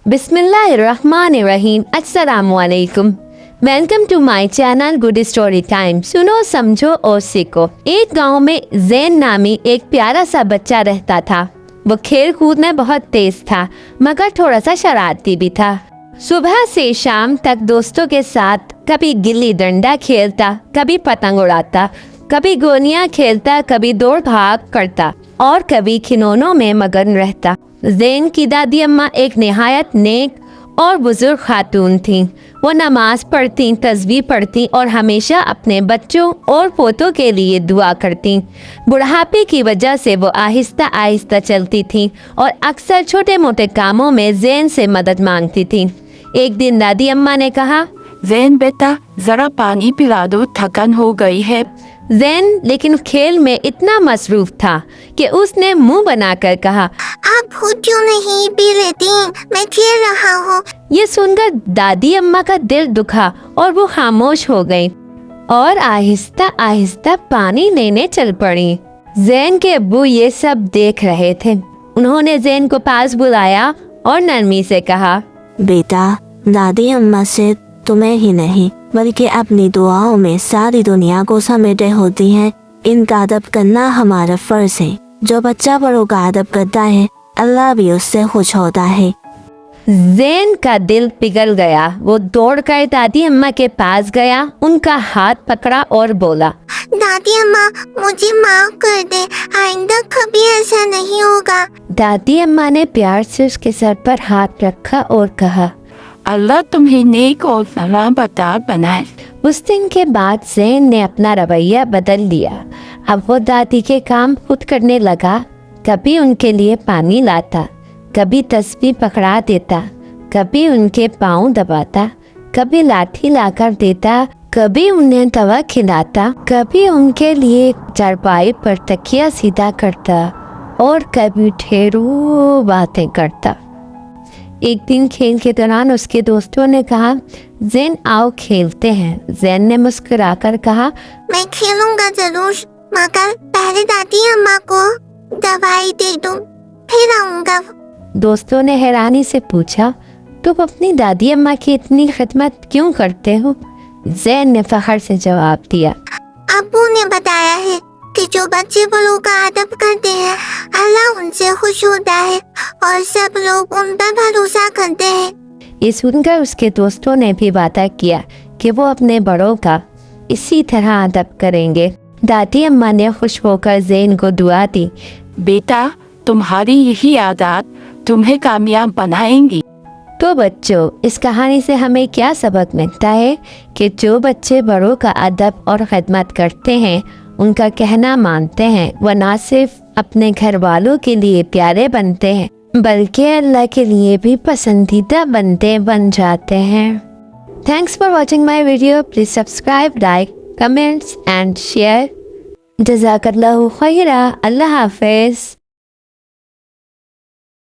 बिस्मिल्लाहिर्रहमानिर्रहीम। अस्सलामु अलैकुम। Welcome to my channel good story time. सुनो, समझो और सीखो। एक गांव में जैन नामी एक प्यारा सा बच्चा रहता था। वो खेल कूद में बहुत तेज था, मगर थोड़ा सा शरारती भी था। सुबह से शाम तक दोस्तों के साथ कभी गिल्ली डंडा खेलता, कभी पतंग उड़ाता, कभी गोलियां खेलता, कभी दौड़ भाग करता और कभी खिलौनों में मगन रहता। जैन की दादी अम्मा एक निहायत नेक और बुजुर्ग खातून थीं। वो नमाज पढ़ती, तस्बीह पढ़ती और हमेशा अपने बच्चों और पोतों के लिए दुआ करती। बुढ़ापे की वजह से वो आहिस्ता आहिस्ता चलती थीं और अक्सर छोटे मोटे कामों में जैन से मदद मांगती थीं। एक दिन दादी अम्मा ने कहा, जैन बेटा, जरा पानी पिला दो, थकन हो गई है। जैन लेकिन खेल में इतना मसरूफ था कि उसने मुंह बनाकर कहा, आप खुद क्यों नहीं पी लेती? मैं खेल रहा हूँ। ये सुनकर दादी अम्मा का दिल दुखा और वो खामोश हो गई और आहिस्ता आहिस्ता पानी लेने चल पड़ी। जैन के अब्बू ये सब देख रहे थे। उन्होंने जैन को पास बुलाया और नरमी से कहा, बेटा, दादी अम्मा से तुम्हें ही नहीं बल्कि अपनी दुआओं में सारी दुनिया को समेटे होती है। इनका अदब करना हमारा फर्ज है। जो बच्चा बड़ों का अदब करता है, अल्लाह भी उससे खुश होता है। जैन का दिल पिघल गया। वो दौड़कर दादी अम्मा के पास गया, उनका हाथ पकड़ा और बोला, दादी अम्मा, मुझे माफ कर दे। आइंदा कभी ऐसा नहीं होगा। दादी अम्मा ने प्यार से उसके सर पर हाथ रखा और कहा, अल्लाह तुम्हें नेक और फलाबदार बनाए। उस दिन के बाद जैन ने अपना रवैया बदल लिया। अब वो दादी के काम खुद करने लगा। कभी उनके लिए पानी लाता, कभी तस्बीह पकड़ा देता, कभी उनके पाँव दबाता, कभी लाठी लाकर देता, कभी उन्हें दवा खिलाता, कभी उनके लिए चारपाई पर तकिया सीधा करता और कभी ढेरों बातें करता। एक दिन खेल के दौरान उसके दोस्तों ने कहा, जैन आओ खेलते हैं। जैन ने मुस्कुराकर कहा, मैं खेलूंगा जरूर, मगर पहले दादी अम्मा को दवाई दे दो, फिर आऊंगा। दोस्तों ने हैरानी से पूछा, तुम अपनी दादी अम्मा की इतनी खिदमत क्यों करते हो? जैन ने फखर से जवाब दिया, अब्बू ने बताया है कि जो बच्चे बड़ों का अदब करते हैं, अल्लाह उनसे खुश होता है और सब लोग उन पर भरोसा करते हैं। ये सुनकर उसके दोस्तों ने भी वादा किया कि वो अपने बड़ों का इसी तरह अदब करेंगे। दादी अम्मा ने खुश होकर जैन को दुआ दी, बेटा, तुम्हारी यही आदत तुम्हें कामयाब बनाएंगी। तो बच्चों, इस कहानी से हमें क्या सबक मिलता है कि जो बच्चे बड़ों का अदब और खिदमत करते हैं, उनका कहना मानते हैं, वह न सिर्फ अपने घर वालों के लिए प्यारे बनते हैं बल्कि अल्लाह के लिए भी पसंदीदा बंदे बन जाते हैं। Thanks for watching my video. Please subscribe, like, comments and share. जज़ाकल्लाहु खैरा। अल्लाह हाफिज़।